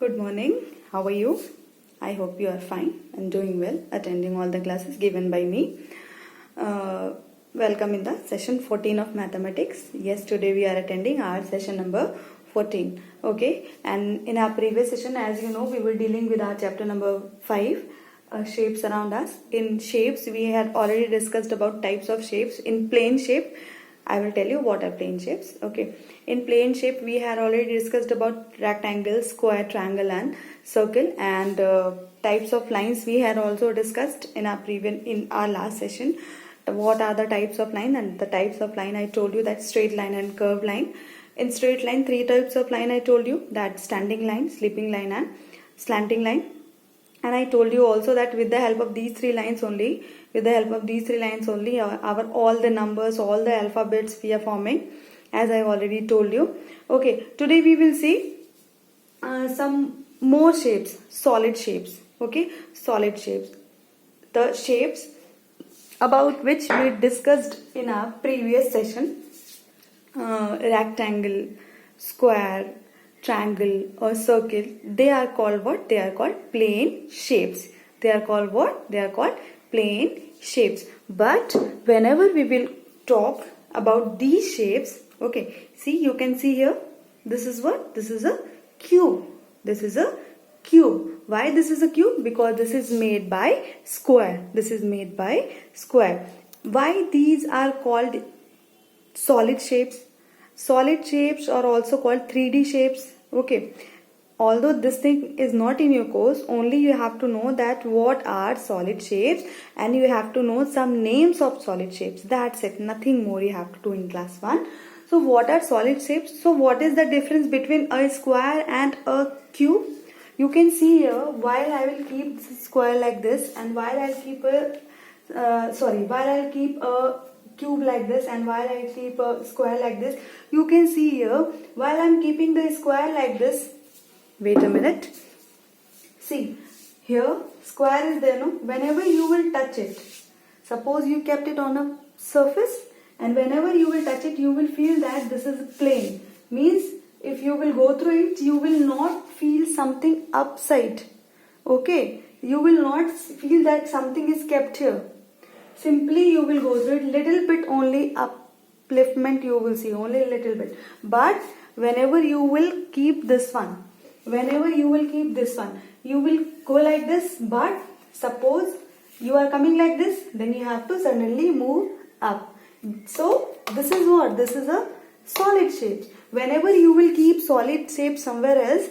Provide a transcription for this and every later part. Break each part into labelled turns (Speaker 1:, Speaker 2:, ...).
Speaker 1: Good morning. How are you? I hope you are fine and doing well, attending all the classes given by me. Welcome in the session 14 of mathematics. Yes, today we are attending our session number 14. Okay, and in our previous session, as you know, we were dealing with our chapter number 5, shapes around us. In shapes, we had already discussed about types of shapes. In plane shape, I will tell you what are plane shapes. Okay, in plane shape we had already discussed about rectangle, square, triangle and circle, and types of lines we had also discussed in our last session. What are the types of line? And the types of line, I told you that straight line and curved line. In straight line, 3 types of line I told you, that standing line, sleeping line and slanting line. And I told you also that with the help of these three lines only, our all the numbers, all the alphabets we are forming, as I already told you. Okay, today we will see some more shapes, solid shapes. Okay, solid shapes. The shapes about which we discussed in our previous session, rectangle, square, triangle or circle, they are called what? They are called plane shapes. They are called what? They are called plane shapes. But whenever we will talk about these shapes, okay, see, you can see here, this is what? This is a cube. This is a cube. Why this is a cube? Because this is made by square. This is made by square. Why these are called solid shapes? Solid shapes are also called 3D shapes. Okay, although this thing is not in your course, only you have to know that what are solid shapes, and you have to know some names of solid shapes. That's it, nothing more you have to do in class 1. So what are solid shapes? So what is the difference between a square and a cube? You can see here, while I will keep this square like this, and while I'll keep a cube like this, and while I keep a square like this, you can see here, while I'm keeping the square like this, wait a minute, see here square is there, no? Whenever you will touch it, suppose you kept it on a surface, and whenever you will touch it, you will feel that this is plane. Means if you will go through it, you will not feel something upside. Okay, you will not feel that something is kept here. Simply you will go through it, little bit only upliftment you will see, only a little bit. But whenever you will keep this one, you will go like this. But suppose you are coming like this, then you have to suddenly move up. So this is what? This is a solid shape. Whenever you will keep solid shape somewhere else,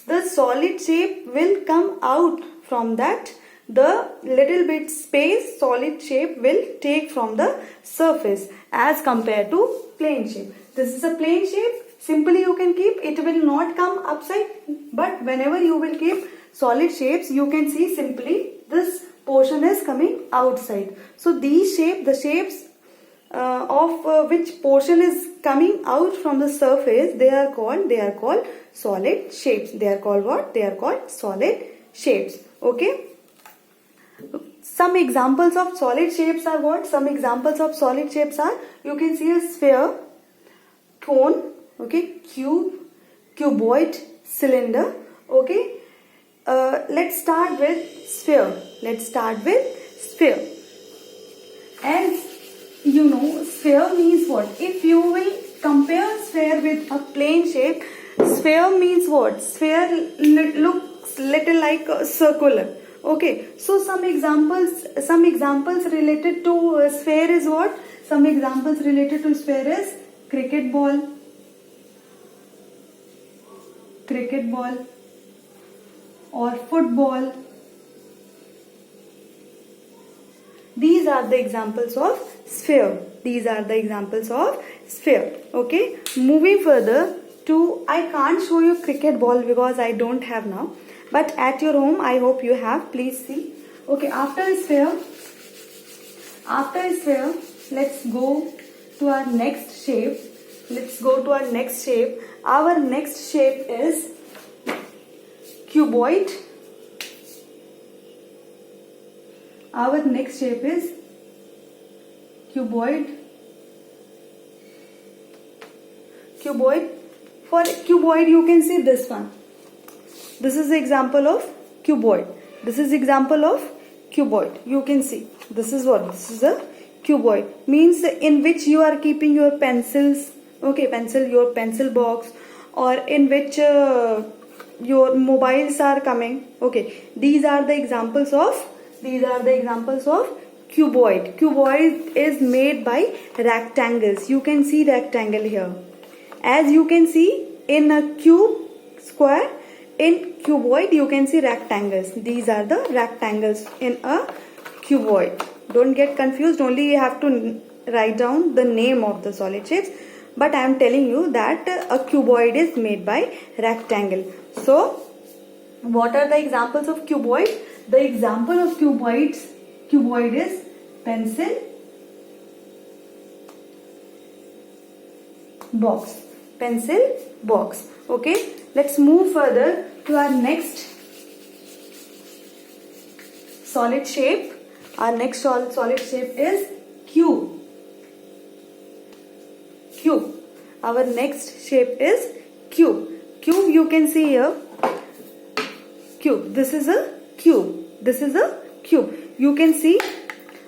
Speaker 1: the solid shape will come out from that. The little bit space solid shape will take from the surface as compared to plane shape. This is a plane shape. Simply you can keep, it will not come upside. But whenever you will keep solid shapes, you can see simply this portion is coming outside. So these the shapes of which portion is coming out from the surface, they are called solid shapes. They are called what? They are called solid shapes. Okay. Some examples of solid shapes are what? Some examples of solid shapes are, you can see a sphere, cone, okay, cube, cuboid, cylinder. Okay, let's start with sphere. As you know, sphere means what? If you will compare sphere with a plane shape, sphere means what? Sphere looks little like circular. Okay, so some examples related to sphere is what? Some examples related to sphere is cricket ball, or football. These are the examples of sphere. Okay, moving further to, I can't show you cricket ball because I don't have now. But at your home, I hope you have. Please see. Okay, after a sphere, let's go to our next shape. Our next shape is cuboid. Cuboid. For cuboid, you can see this one. This is the example of cuboid. This is example of cuboid. You can see this is what, this is a cuboid, means in which you are keeping your pencils, okay, your pencil box, or in which your mobiles are coming. Okay, these are the examples of cuboid. Cuboid is made by rectangles. You can see rectangle here. As you can see in a cube, square, in cuboid you can see rectangles. These are the rectangles in a cuboid. Don't get confused, only you have to write down the name of the solid shapes, but I am telling you that a cuboid is made by rectangle. So what are the examples of cuboid? The example of cuboid is pencil box. Okay, let's move further to our next solid shape. Our next solid shape is cube. Our next shape is cube. You can see here, cube. This is a cube. You can see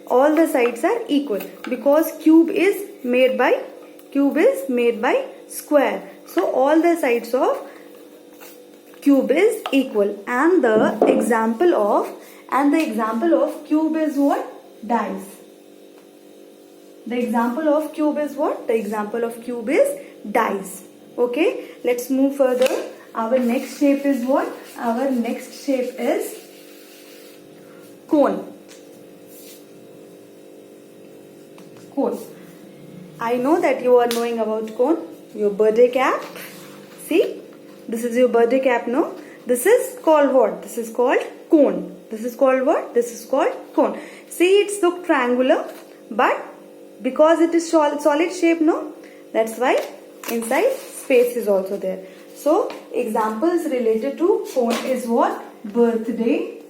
Speaker 1: all the sides are equal, because cube is made by square. So all the sides of cube is equal, and the example of cube is what? Dice. The example of cube is what? The example of cube is dice. Okay, let's move further. Our next shape is what? Our next shape is cone. I know that you are knowing about cone. Your birthday cap. See, this is your birthday cap, no? This is called what? This is called cone. This is called what? This is called cone. See, it's look triangular, but because it is solid shape, no? That's why inside space is also there. So examples related to cone is what? Birthday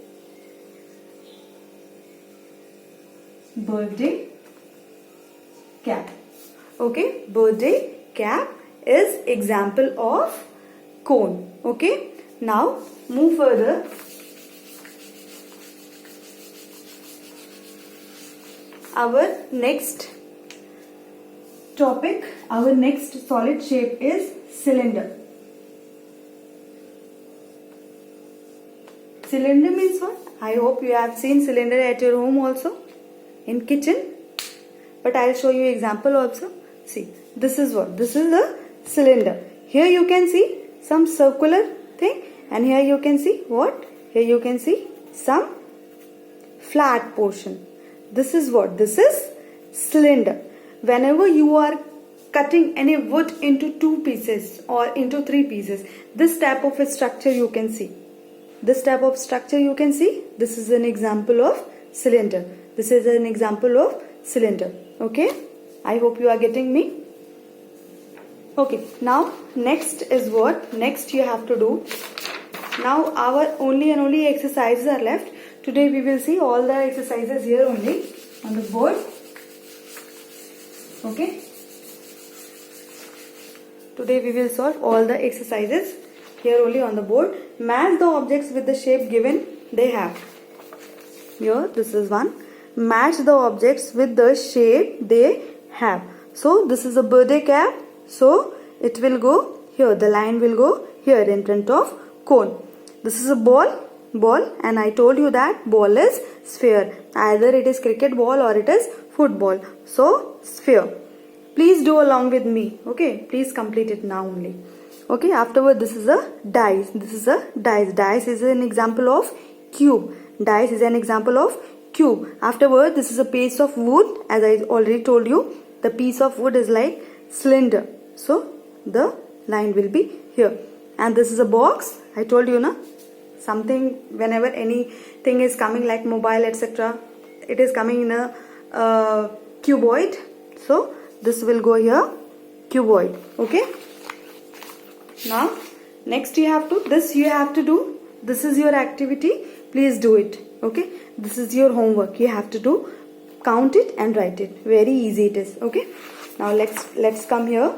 Speaker 1: cap. Okay, birthday cap is example of cone. Okay, now move further. Our next topic, our next solid shape is cylinder. Cylinder means what? I hope you have seen cylinder at your home also, in kitchen. But I will show you example also. See, this is what? This is a cylinder. Here you can see some circular thing, and here you can see what? Here you can see some flat portion. This is what? This is cylinder. Whenever you are cutting any wood into 2 pieces or into 3 pieces, this type of a structure you can see. This type of structure you can see. This is an example of cylinder. This is an example of cylinder. Okay, I hope you are getting me. Okay, now next is what? Next you have to do. Now our only exercises are left. Today we will see all the exercises here only on the board. Okay, today we will solve all the exercises here only on the board. Match the objects with the shape given they have. Here this is one. Match the objects with the shape they have. So this is a birthday cap, so it will go here. The line will go here in front of cone. This is a ball, and I told you that ball is sphere. Either it is cricket ball or it is football. So sphere. Please do along with me. Okay, please complete it now only. Okay, afterward this is a dice. This is a dice. Dice is an example of cube. Dice is an example of cube. Afterward this is a piece of wood. As I already told you, the piece of wood is like cylinder. So the line will be here. And this is a box. I told you, na? Something, whenever anything is coming like mobile, etc., it is coming in a cuboid. So this will go here, cuboid. Okay. Now next you have to do. This is your activity. Please do it. Okay. This is your homework. You have to do. Count it and write it. Very easy it is. Okay. Now let's come here.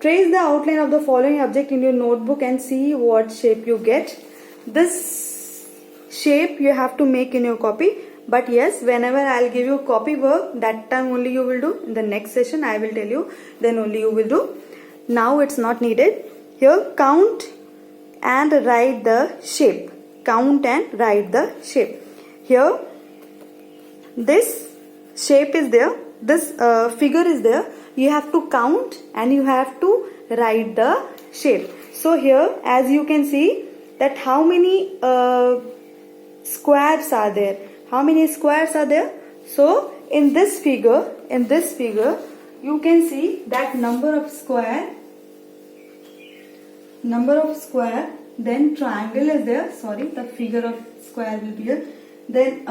Speaker 1: Trace the outline of the following object in your notebook and see what shape you get. this shape you have to make in your copy. But yes, whenever I'll give you copy work, that time only you will do. In the next session I will tell you, then only you will do. Now it's not needed. Here, count and write the shape. Count and write the shape. Here, this shape is there, this figure is there. You have to count and you have to write the shape. So here, as you can see, that how many squares are there. How many squares are there? So in this figure, you can see that number of square, then triangle is there. Sorry, the figure of square will be here. Then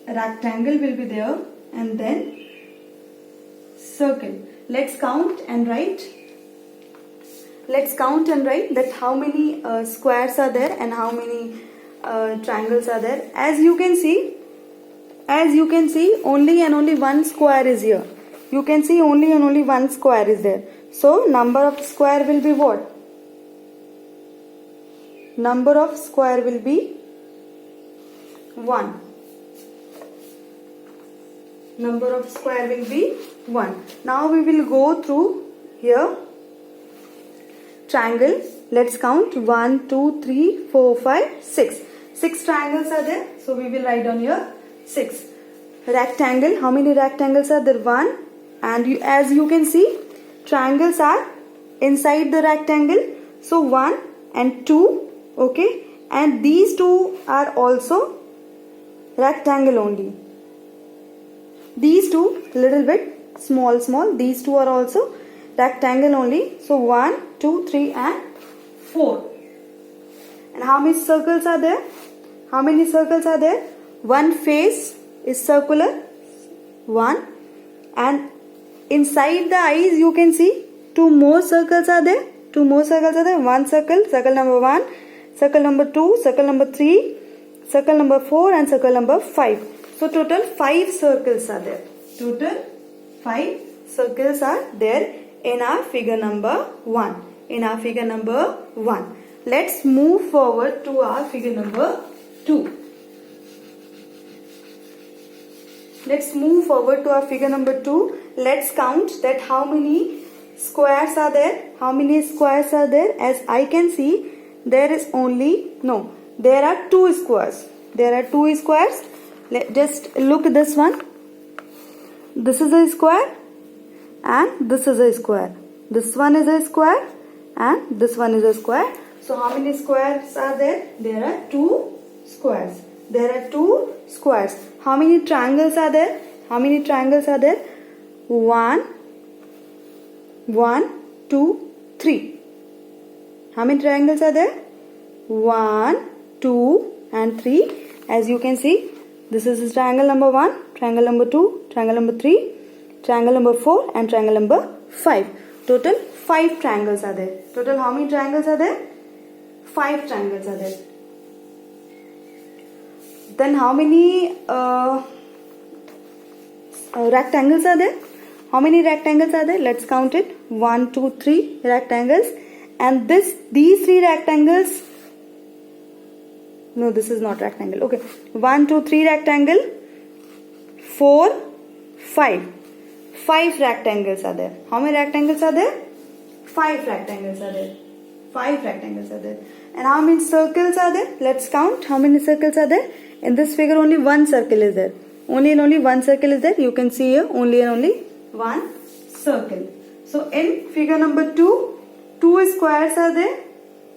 Speaker 1: rectangle will be there, and then circle. Let's count and write. Let's count and write that how many squares are there and how many triangles are there. As you can see, only and only one square is here. You can see only and only one square is there. So number of square will be what? Number of square will be 1. Number of square will be 1. Now we will go through here. Triangle. Let's count 1, 2, 3, 4, 5, 6. 6 triangles are there. So we will write on here 6. Rectangle. How many rectangles are there? 1. And as you can see, triangles are inside the rectangle. So 1 and 2. Okay. And these two are also rectangle only. These two little bit small. These two are also rectangle only. So 1, 2, 3 and 4. And how many circles are there? How many circles are there? One face is circular. 1. And inside the eyes you can see 2 more circles are there. 2 more circles are there. One circle, circle number 1, circle number 2, circle number 3, circle number 4 and circle number 5. So total 5 circles are there. Total 5 circles are there in our figure number 1. Let's move forward to our figure number 2. Let's count that how many squares are there. As I can see, there are 2 squares. Just look at this one. This is a square and this is a square. This one is a square and this one is a square. So how many squares are there? There are 2 squares. How many triangles are there? 1, 2, 3. How many triangles are there? 1, 2 and 3. As you can see, this is triangle number 1, triangle number 2, triangle number 3, triangle number 4 and triangle number 5. Total 5 triangles are there. Total how many triangles are there? 5 triangles are there. Then how many rectangles are there? How many rectangles are there? Let's count it. 1, 2, 3 rectangles. And these 3 rectangles. No, this is not rectangle. Okay. 1, 2, 3 rectangle. 4, 5. 5 rectangles are there. How many rectangles are there? 5 rectangles are there. And how many circles are there? Let's count how many circles are there. In this figure only one circle is there. Only one circle is there. You can see here only one circle. So in figure number 2, 2 squares are there,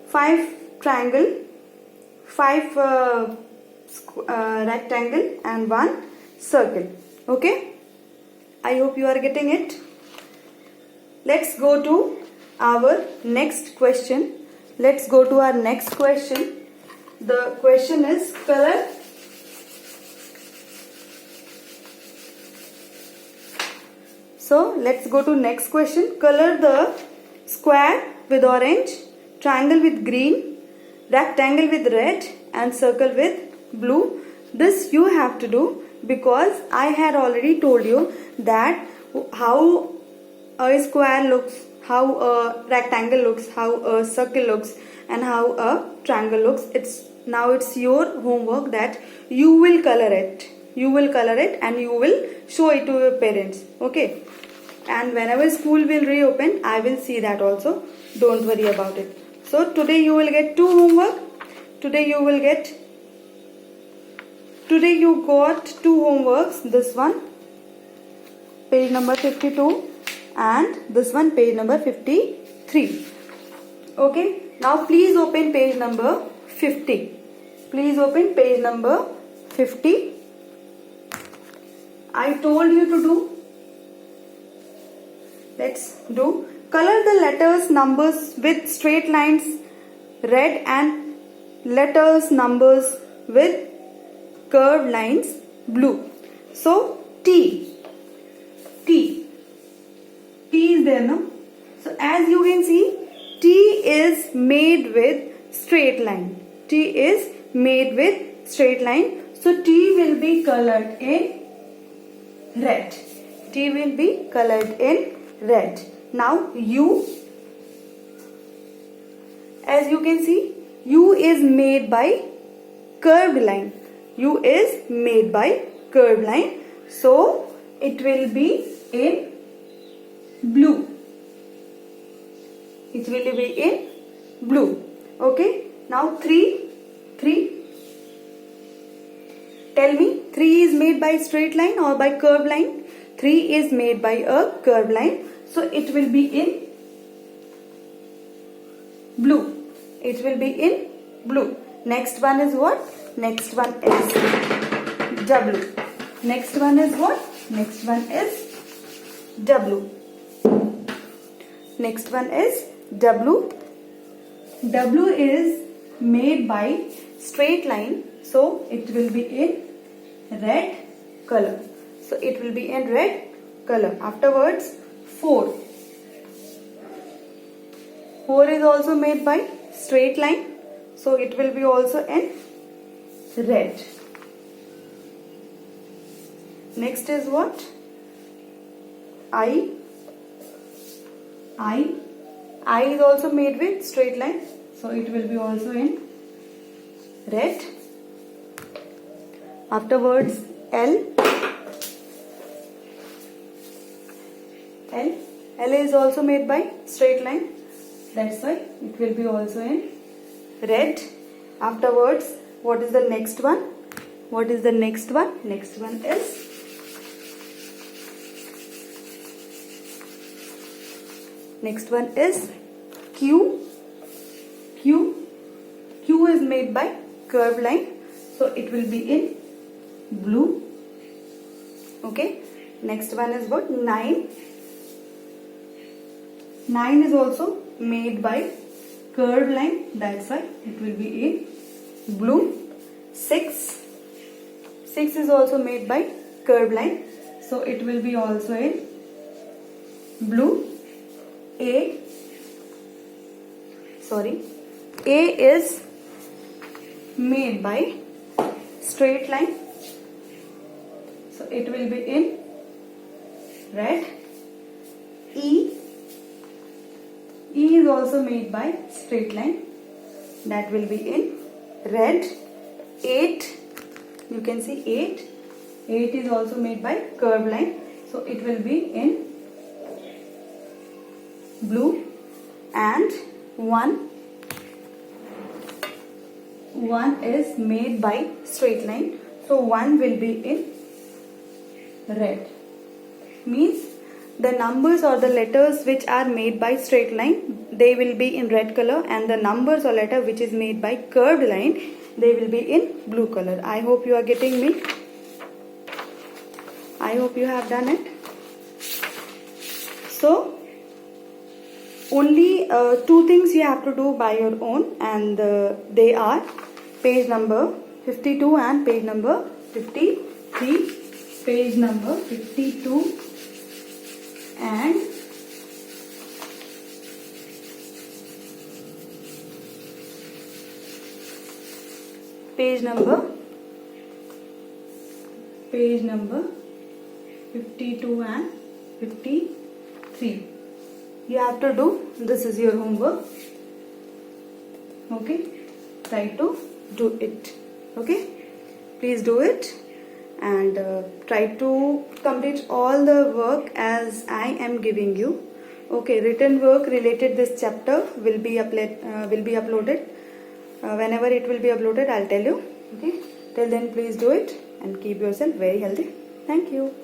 Speaker 1: 5 triangle, 5 rectangle and 1 circle. Okay. I hope you are getting it. Let's go to our next question. The question is color. So let's go to next question. Color the square with orange, triangle with green, rectangle with red and circle with blue. This you have to do because I had already told you that how a square looks, how a rectangle looks, how a circle looks. and how a triangle looks. It's your homework that you will color it. You will color it and you will show it to your parents. Okay. And whenever school will reopen, I will see that also. Don't worry about it. So today you will get two homework. Today you got two homeworks. This one, page number 52, and this one, page number 53. Okay. Now please open page number 50. Please open page number 50. I told you to do. Let's do. Color the letters numbers with straight lines red and letters numbers with curved lines blue. So T is there, no? So as you can see, T is made with straight line. T is made with straight line. So T will be colored in red. T will be colored in red. Now U, as you can see, U is made by curved line. U is made by curved line. So it will be in blue. It will be in blue. Okay. Now 3. Tell me, 3 is made by straight line or by curved line? 3 is made by a curved line. So it will be in blue. It will be in blue. Next one is what? Next one is W. Next one is what? Next one is W. Next one is W. W is made by straight line. So it will be in red color. So it will be in red color. Afterwards, 4. 4 is also made by straight line. So it will be also in red. Next is what? I is also made with straight line. So it will be also in red. Afterwards, L is also made by straight line. That's why it will be also in red. Afterwards, what is the next one? What is the next one? Next one is Q. Q is made by curved line. So it will be in blue. Okay. Next one is what? 9. 9 is also made by curved line. That's why it will be in blue. 6 is also made by curved line. So it will be also in blue. A is made by straight line. So it will be in red. E is also made by straight line. That will be in red. 8, you can see 8 is also made by curved line. So it will be in blue. And 1 is made by straight line. So 1 will be in red. Means the numbers or the letters which are made by straight line, they will be in red color, and the numbers or letter which is made by curved line, they will be in blue color. I hope you are getting me. I hope you have done it. So only 2 things you have to do by your own, and they are page number 52 and page number 53. Page number 52 and page number 52 and 53. You have to do. This is your homework. Okay, try to do it. Okay, please do it, and try to complete all the work as I am giving you. Okay, written work related this chapter will be uploaded. Whenever it will be uploaded, I'll tell you. Okay, till then please do it and keep yourself very healthy. Thank you.